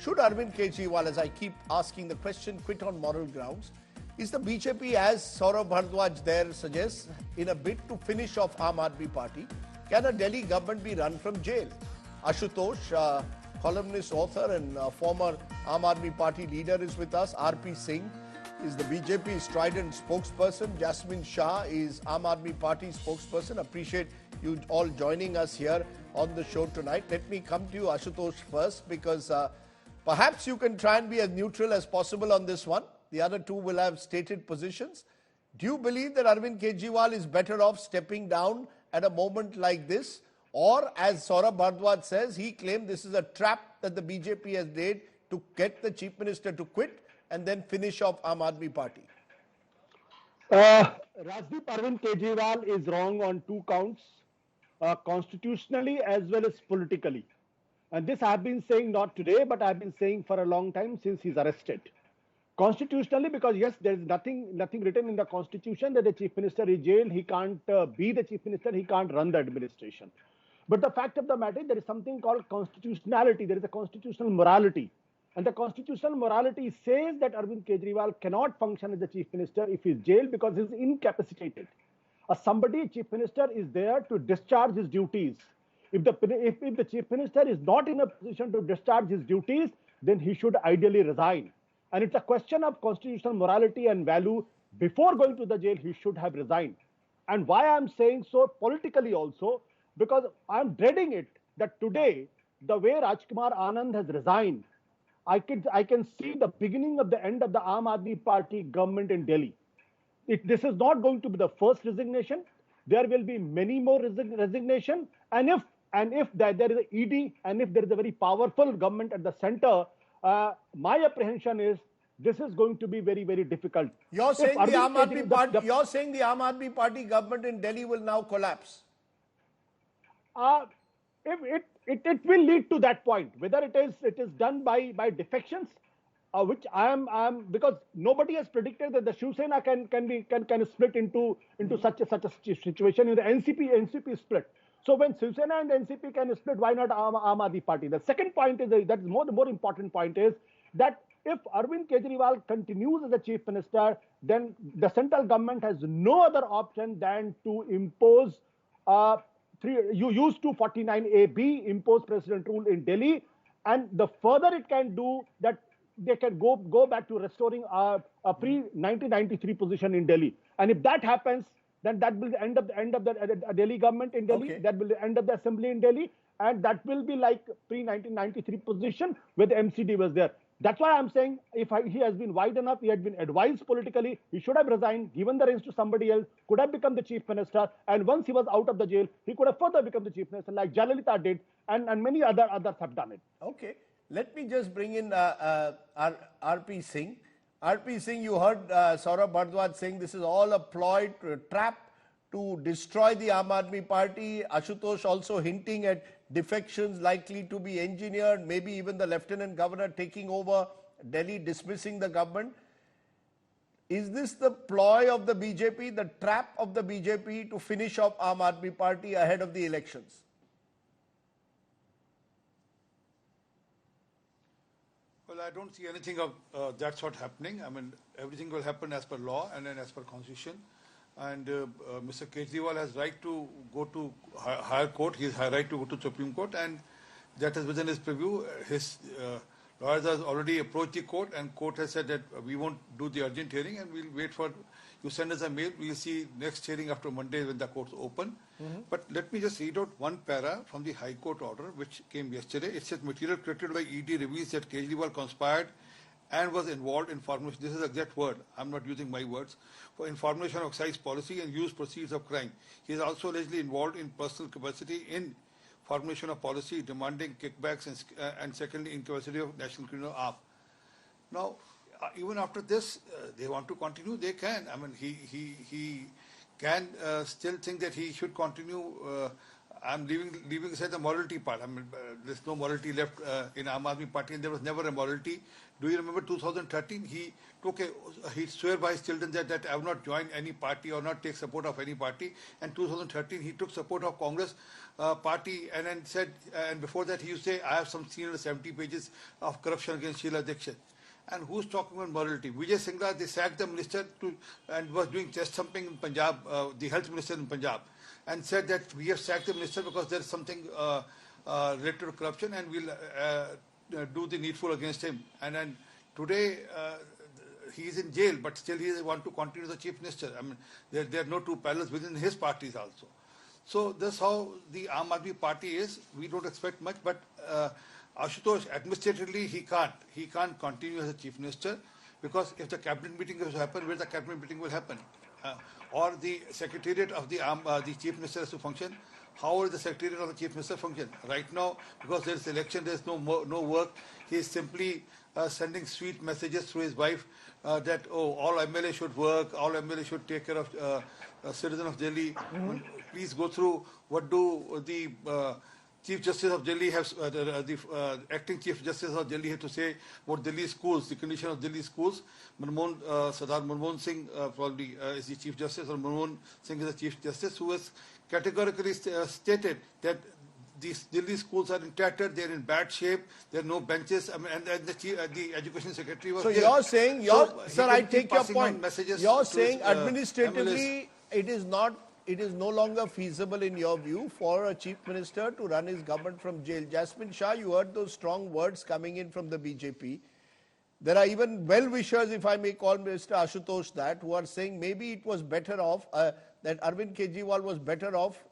Should Arvind Kejriwal, as I keep asking the question, quit on moral grounds? Is the BJP, as Saurabh Bhardwaj there suggests, in a bid to finish off Aam Aadmi Party? Can a Delhi government be run from jail? Ashutosh, columnist, author and former Aam Aadmi Party leader is with us. Singh is the BJP strident spokesperson. Jasmin Shah is Aam Aadmi Party spokesperson. Appreciate you all joining us here on the show tonight. Let me come to you, Ashutosh, first, because perhaps you can try and be as neutral as possible on this one. The other two will have stated positions. Do you believe that Arvind Kejriwal is better off stepping down at a moment like this? Or, as Saurabh Bhardwaj says, he claimed this is a trap that the BJP has laid to get the Chief Minister to quit and then finish off Aam Aadmi Party. Rajdeep, Arvind Kejriwal is wrong on two counts, constitutionally as well as politically. And this I have been saying not today, but I have been saying for a long time since he's arrested. Constitutionally, because yes, there is nothing written in the constitution that the Chief Minister is jailed, he can't be the Chief Minister, he can't run the administration. But the fact of the matter is there is something called constitutionality, there is a constitutional morality. And the constitutional morality says that Arvind Kejriwal cannot function as the Chief Minister if he is jailed because he is incapacitated. Chief Minister is there to discharge his duties. If the Chief Minister is not in a position to discharge his duties, then he should ideally resign. And it's a question of constitutional morality and value. Before going to the jail, he should have resigned. And why I'm saying so politically also, because I'm dreading it that today, the way Rajkumar Anand has resigned, I can see the beginning of the end of the Aam Aadmi Party government in Delhi. This is not going to be the first resignation. There will be many more resignation. And if there is an ED and if there is a very powerful government at the center, my apprehension is this is going to be very, very difficult. You're saying the Aam Aadmi Party government in Delhi will now collapse? It will lead to that point. Whether it is done by defections, which I am because nobody has predicted that the Shiv Sena can split into such a situation. In the NCP split. So when Shiv Sena and the NCP can split, why not Aam Aadmi Party? The second point is that the more important point is that if Arvind Kejriwal continues as the Chief Minister, then the central government has no other option than to impose you use 249AB, impose president rule in Delhi, and the further it can do that, they can go back to restoring a pre-1993 position in Delhi. And if that happens, then that will end of the Delhi government in Delhi. Okay. That will end of the assembly in Delhi, and that will be like pre-1993 position where the MCD was there. That's why I'm saying if he has been wide enough, he had been advised politically, he should have resigned, given the reins to somebody else, could have become the Chief Minister, and once he was out of the jail, he could have further become the Chief Minister like Jayalalitha did, and many others have done it. Okay. Let me just bring in Singh. Singh, you heard Saurabh Bhardwaj saying this is all a ploy, trap to destroy the Aam Aadmi Party. Ashutosh also hinting at defections likely to be engineered, maybe even the Lieutenant Governor taking over Delhi, dismissing the government. Is this the ploy of the BJP, the trap of the BJP to finish off Aam Aadmi Party ahead of the elections? Well, I don't see anything of that sort happening. I mean, everything will happen as per law and then as per constitution. And Mr. Kejriwal has right to go to higher court. He has right to go to Supreme Court, and that is within his preview. His lawyers have already approached the court, and court has said that we won't do the urgent hearing, and we'll wait for you send us a mail. We'll see next hearing after Monday when the courts open. But let me just read out one para from the High Court order which came yesterday. It says material created by ED reveals that Kejriwal conspired and was involved in formulation, this is the exact word, I'm not using my words, for information of excise policy and use proceeds of crime. He is also allegedly involved in personal capacity in formulation of policy, demanding kickbacks, and secondly, incapacity of National Criminal Arm. Now, even after this, they want to continue, they can. I mean, he can still think that he should continue I'm leaving aside the morality part. I mean, there's no morality left in Aam Aadmi Party, and there was never a morality. Do you remember 2013? He swore by his children that I will not join any party or not take support of any party. And 2013, he took support of Congress party, and then said, and before that, he used to say, I have some 370 pages of corruption against Sheila Dixit. And who's talking about morality? Vijay Singla, they sacked the minister and was doing chest thumping in Punjab, the health minister in Punjab, and said that we have sacked the minister because there is something related to corruption, and we'll do the needful against him. And then today he is in jail, but still he wants to continue the chief minister. I mean, there are no two parallels within his parties also. So that's how the Aam Aadmi Party is. We don't expect much, but Ashutosh, administratively, he can't continue as a chief minister, because if the cabinet meeting has to happen, where the cabinet meeting will happen, or the secretariat of the chief minister has to function. How will the secretariat of the chief minister function? Right now, because there is election, there is no work. He is simply sending sweet messages through his wife that all MLA should work, all MLA should take care of citizens of Delhi. Please go through what do the Chief Justice of Delhi has, the acting Chief Justice of Delhi had to say about Delhi schools, the condition of Delhi schools. Sardar Manmohan Singh probably is the Chief Justice, or Manmohan Singh is the Chief Justice, who has categorically stated that these Delhi schools are tattered, they're in bad shape, there are no benches, and the Education Secretary was So there. you're saying, sir, I take your point. You're saying his, administratively it is no longer feasible in your view for a chief minister to run his government from jail. Jasmin Shah, you heard those strong words coming in from the BJP. There are even well-wishers, if I may call Mr. Ashutosh that, who are saying maybe it was better off, that Arvind Kejriwal was better off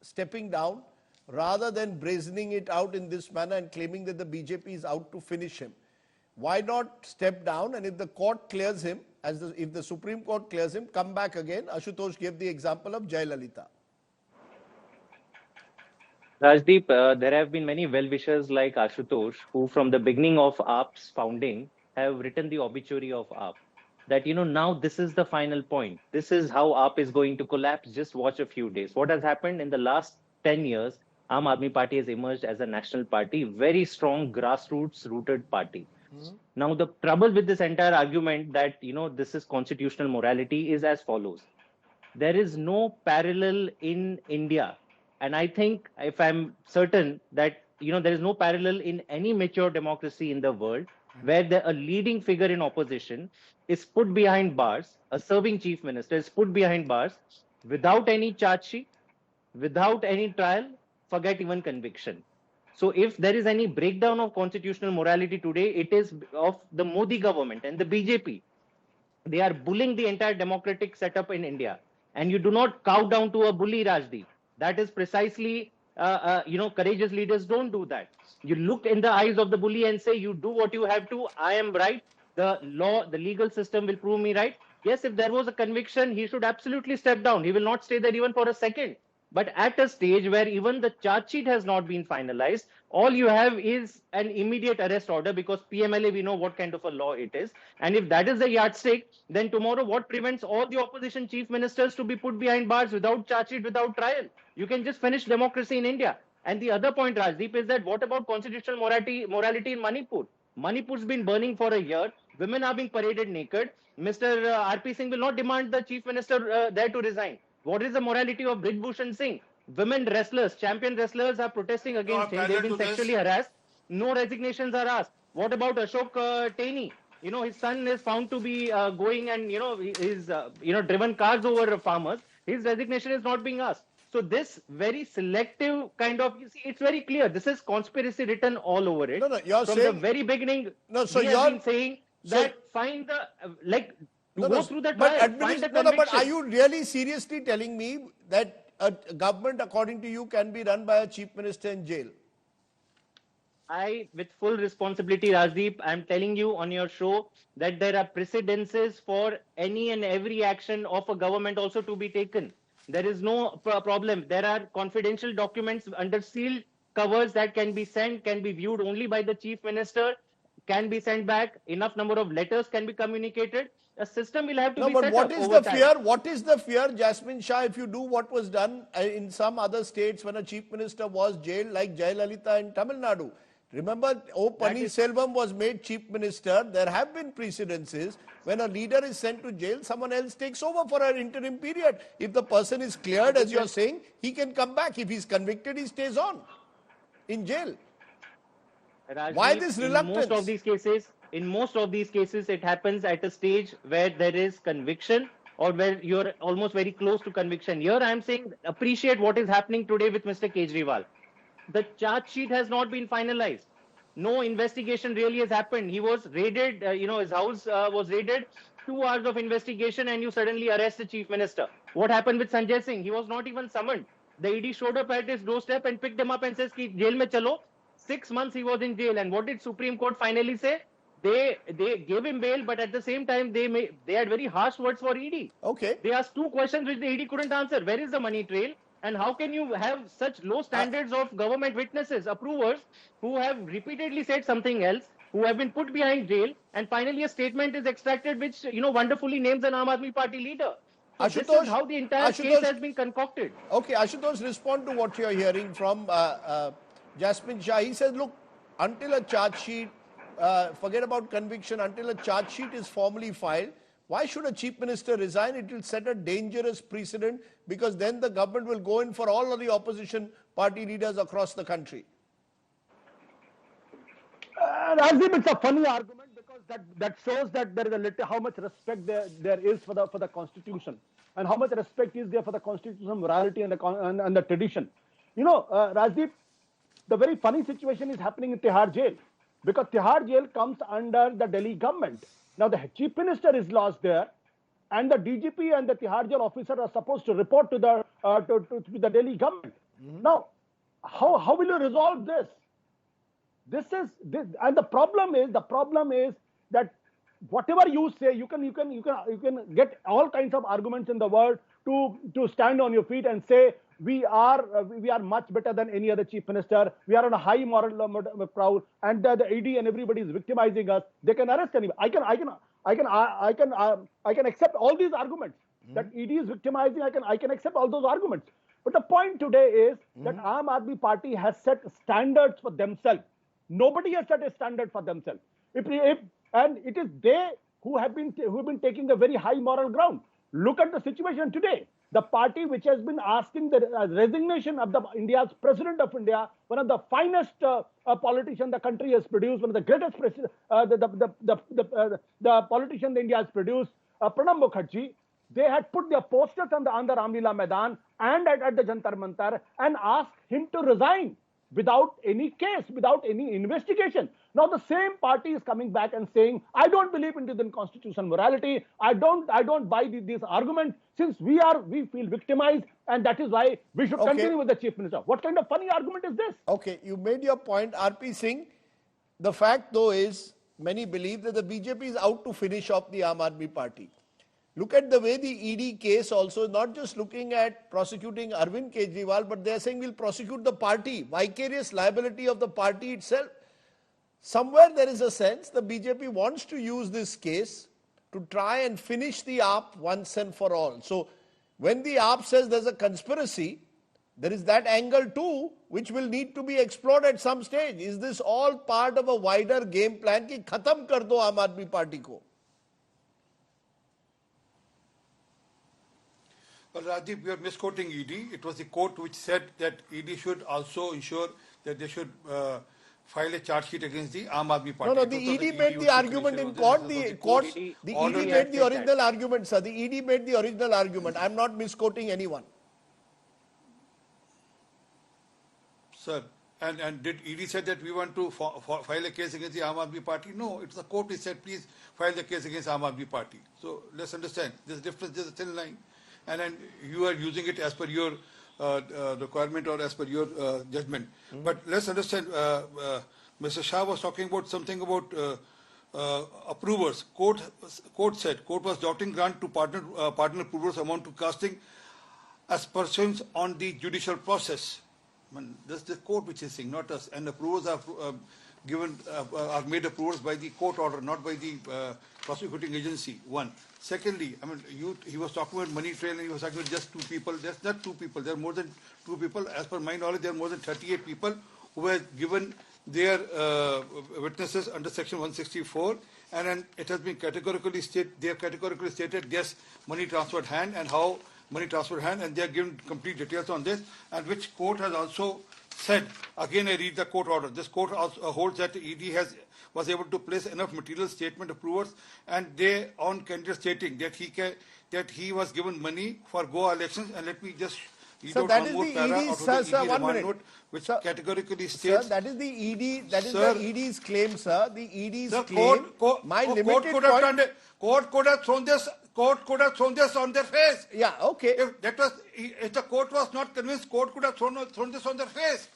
stepping down rather than brazening it out in this manner and claiming that the BJP is out to finish him. Why not step down, and if the court clears him, if the Supreme Court clears him, come back again? Ashutosh gave the example of Jayalalitha. Rajdeep, there have been many well-wishers like Ashutosh who from the beginning of AAP's founding have written the obituary of AAP. That, now this is the final point. This is how AAP is going to collapse. Just watch a few days. What has happened in the last 10 years, Aam Aadmi Party has emerged as a national party, very strong grassroots-rooted party. Now, the trouble with this entire argument that, this is constitutional morality is as follows. There is no parallel in India. And I think, if I'm certain that, there is no parallel in any mature democracy in the world where a leading figure in opposition is put behind bars, a serving chief minister is put behind bars without any charge sheet, without any trial, forget even conviction. So if there is any breakdown of constitutional morality today, it is of the Modi government and the BJP. They are bullying the entire democratic setup in India. And you do not cow down to a bully, Rajdeep. That is precisely, courageous leaders don't do that. You look in the eyes of the bully and say, you do what you have to. I am right. The law, the legal system will prove me right. Yes, if there was a conviction, he should absolutely step down. He will not stay there even for a second. But at a stage where even the charge sheet has not been finalized, all you have is an immediate arrest order, because PMLA, we know what kind of a law it is. And if that is the yardstick, then tomorrow what prevents all the opposition chief ministers to be put behind bars without charge sheet, without trial? You can just finish democracy in India. And the other point, Rajdeep, is that what about constitutional morality in Manipur? Manipur's been burning for a year. Women are being paraded naked. Mr. RP Singh will not demand the chief minister there to resign. What is the morality of Brij Bhushan Singh? Women wrestlers, champion wrestlers are protesting against him. They've been sexually harassed. No resignations are asked. What about Ashok Taney? His son is found to be going and, he's, driven cars over farmers. His resignation is not being asked. So this very selective kind of, it's very clear. This is conspiracy written all over it. No, you're From saying, the very beginning, so we have been saying that find the, go through the trial, find the conviction. But are you really seriously telling me that a government, according to you, can be run by a chief minister in jail? With full responsibility, Rajdeep, I'm telling you on your show that there are precedences for any and every action of a government also to be taken. There is no problem. There are confidential documents under sealed covers that can be sent, can be viewed only by the chief minister. can be sent back, enough number of letters can be communicated. A system will have to No, be but set what up is over the time. fear? What is the fear, Jasmin Shah, if you do what was done in some other states when a chief minister was jailed, like Jayalalitha in Tamil Nadu? Remember, O. Paneerselvam was made chief minister. There have been precedences. When a leader is sent to jail, someone else takes over for an interim period. If the person is cleared, as you're saying, he can come back. If he's convicted, he stays on in jail. Why this reluctance? In most of these cases, it happens at a stage where there is conviction or where you're almost very close to conviction. Here, I'm saying appreciate what is happening today with Mr. Kejriwal. The charge sheet has not been finalized. No investigation really has happened. He was raided, his house was raided, 2 hours of investigation, and you suddenly arrest the chief minister. What happened with Sanjay Singh? He was not even summoned. The ED showed up at his doorstep and picked him up and says, ki jail mein chalo. 6 months he was in jail. And what did Supreme Court finally say? They gave him bail, but at the same time, they had very harsh words for ED. Okay. They asked 2 questions which the ED couldn't answer. Where is the money trail? And how can you have such low standards of government witnesses, approvers, who have repeatedly said something else, who have been put behind jail, and finally a statement is extracted which, wonderfully names an Aam Aadmi Party leader. So this is how the entire case has been concocted. Okay, Ashutosh, respond to what you're hearing from Jasmin Shah. He says, look, until a charge sheet, forget about conviction, until a charge sheet is formally filed, why should a chief minister resign? It will set a dangerous precedent because then the government will go in for all of the opposition party leaders across the country. Rajiv, it's a funny argument because that shows that there is how much respect there is for the constitution and how much respect is there for the constitutional morality and the tradition. Rajiv, the very funny situation is happening in Tihar jail because Tihar jail comes under the Delhi government. Now the chief minister is lost there, and the DGP and the Tihar jail officer are supposed to report to the Delhi government. Now, how will you resolve this? This, and the problem is that whatever you say, you can get all kinds of arguments in the world to stand on your feet and say we are much better than any other chief minister. We are on a high moral proud, and the ED and everybody is victimizing us. They can arrest anybody. I can accept all these arguments that ED is victimizing. I can accept all those arguments. But the point today is that Aam Aadmi Party has set standards for themselves. Nobody has set a standard for themselves. And it is they who have been taking a very high moral ground. Look at the situation today. The party which has been asking the resignation of India's president of India, one of the finest politicians the country has produced, one of the greatest the politician India has produced, Pranab Mukherjee. They had put their posters on the Ramlila Maidan and at the Jantar Mantar and asked him to resign without any case, without any investigation. Now the same party is coming back and saying, I don't believe in Indian constitutional morality. I don't buy these arguments since we feel victimized, and that is why we should continue with the chief minister. What kind of funny argument is this? Okay, you made your point, RP Singh. The fact though is, many believe that the BJP is out to finish off the Aam Aadmi Party. Look at the way the ED case also, not just looking at prosecuting Arvind Kejriwal, but they are saying we'll prosecute the party, vicarious liability of the party itself. Somewhere there is a sense the BJP wants to use this case to try and finish the AAP once and for all. So when the AAP says there's a conspiracy, there is that angle too, which will need to be explored at some stage. Is this all part of a wider game plan ki khatam kar do Aam Aadmi Party ko? Well, Rajiv, you are misquoting ED. It was the court which said that ED should also ensure that they should file a charge sheet against the Aam Aadmi Party. No, the ED made the argument in court. The ED made the original argument, sir. The ED made the original argument. I'm not misquoting anyone. Sir, and did ED say that we want to file a case against the Aam Aadmi Party? No, it's the court which said please file the case against Aam Aadmi Party. So let's understand. There's a difference, there's a thin line. And then you are using it as per your requirement or as per your judgment. But let's understand, Mr. Shah was talking about something about approvers. Court was doubting grant to partner approvers amount to casting aspersions on the judicial process. I mean, that's the court which is saying, not us. And approvers are given are made approvals by the court order, not by the prosecuting agency. One. Secondly, I mean, he was talking about money trail, and he was talking about just 2 people. There's not 2 people. There are more than 2 people. As per my knowledge, there are more than 38 people who were given their witnesses under Section 164, and then it has been categorically stated. They have categorically stated yes, money transferred hand and how money transferred hand, and they are given complete details on this, and which court has also said. Again, I read the court order. This court also holds that the ED was able to place enough material statement approvers, and they on candidate stating that he was given money for Goa elections. And let me just read out one more para out of the ED remand note, which categorically states. Sir, that is the ED. That is the ED's claim, sir. The ED's claim. Court could have thrown this. Court could have thrown this on their face. Yeah. Okay. If the court was not convinced, court could have thrown this on their face.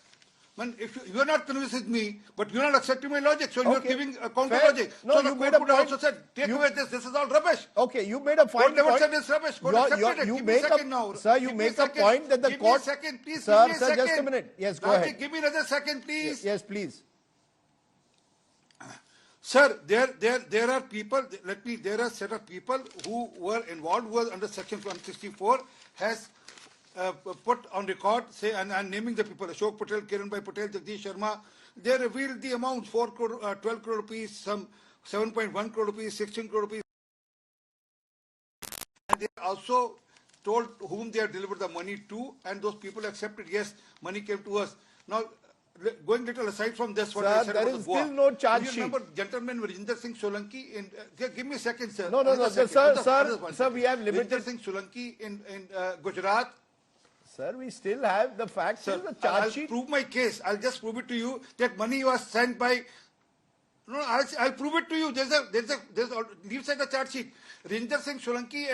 Man, if you are not convinced with me, but you are not accepting my logic, so you are giving a counter logic. No, so the court could have also said, take away this. This is all rubbish. Okay, you made a fine point. Court never said it's rubbish. Court accepted it. You give me a second now. Sir, you make a point that the court. Give me a second, please. Sir, give me a second. just a minute. Yes, go ahead. Give me another second, please. Yes, please. Sir, there are people. There are a set of people who were involved, who were under Section 164, has put on record, say, and naming the people: Ashok Patel, Kiranbhai Patel, Jagdish Sharma. They revealed the amount: 12 crore rupees, some 7.1 crore rupees, 16 crore rupees. And they also told whom they had delivered the money to, and those people accepted. Yes, money came to us. Now, going little aside from this, what I said there about is the Goa. still no charge sheet. You remember gentleman Rajinder Singh Solanki? Give me a second, sir. No, sir, we have limited. Rajinder Singh Solanki in Gujarat. Sir, we still have the facts. Sir, the charge I'll sheet. prove my case. I'll just prove it to you that money was sent by. No, I'll prove it to you. Leave aside the charge sheet. Rajinder Singh Solanki,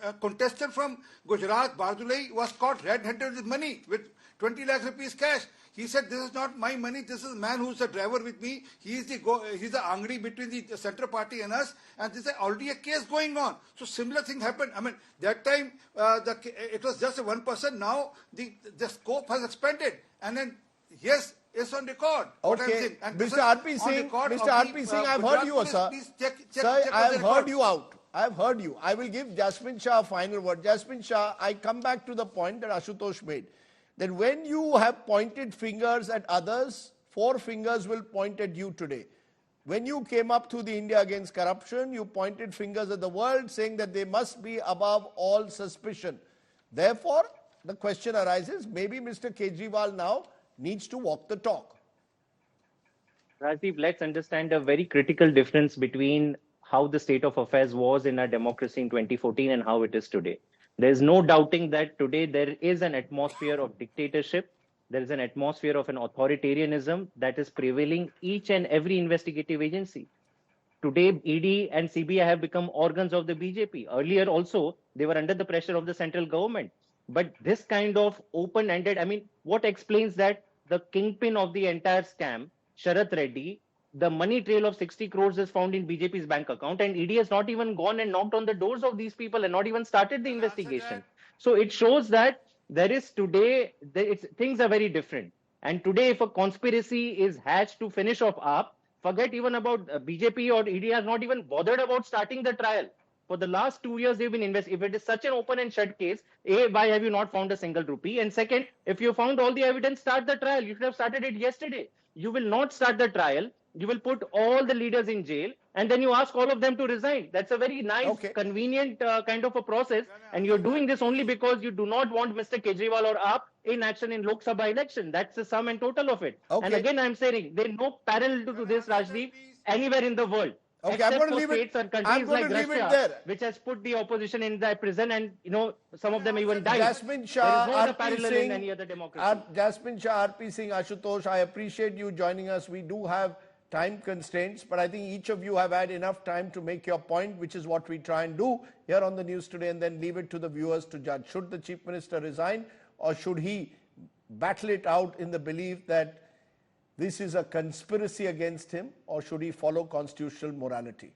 a contestant from Gujarat, Bardulai, was caught red-handed with money, with 20 lakh rupees cash. He said, this is not my money, this is a man who's the driver with me. He's the angri between the center party and us, and there's already a case going on. So similar thing happened. I mean, that time it was just one person. Now the scope has expanded, and then yes, it's on record. Okay, Mr. R.P. Singh, I've heard you, sir. Sir, I've heard you out. I've heard you. I will give Jasmin Shah a final word. Jasmin Shah, I come back to the point that Ashutosh made. That when you have pointed fingers at others, 4 fingers will point at you today. When you came up to the India Against Corruption, you pointed fingers at the world, saying that they must be above all suspicion. Therefore, the question arises, maybe Mr. Kejriwal now needs to walk the talk. Rajdeep, let's understand a very critical difference between how the state of affairs was in our democracy in 2014 and how it is today. There is no doubting that today there is an atmosphere of dictatorship. There is an atmosphere of an authoritarianism that is prevailing each and every investigative agency. Today, ED and CBI have become organs of the BJP. Earlier also, they were under the pressure of the central government. But this kind of open-ended, I mean, what explains that? The kingpin of the entire scam, Sharath Reddy, the money trail of 60 crores is found in BJP's bank account, and ED has not even gone and knocked on the doors of these people and not even started the investigation. So it shows that there is today, things are very different. And today, if a conspiracy is hatched to finish off AAP, forget even about BJP or ED has not even bothered about starting the trial. For the last 2 years, they've been investigating. If it is such an open and shut case, A, why have you not found a single rupee? And second, if you found all the evidence, start the trial. You should have started it yesterday. You will not start the trial. You will put all the leaders in jail, and then you ask all of them to resign. That's a very nice, convenient kind of a process. And you're doing this only because you do not want Mr. Kejriwal or AAP in action in Lok Sabha election. That's the sum and total of it. And again, I'm saying there is no parallel to this, Rajdeep, anywhere in the world. Okay, I'm going to leave it. I'm going to leave it there. Which has put the opposition in the prison, and some of them even died. Jasmin Shah, there is no other parallel in any other democracy. Jasmin Shah, R.P. Singh, Ashutosh, I appreciate you joining us. We do have time constraints, but I think each of you have had enough time to make your point, which is what we try and do here on the news today, and then leave it to the viewers to judge. Should the Chief Minister resign, or should he battle it out in the belief that this is a conspiracy against him, or should he follow constitutional morality?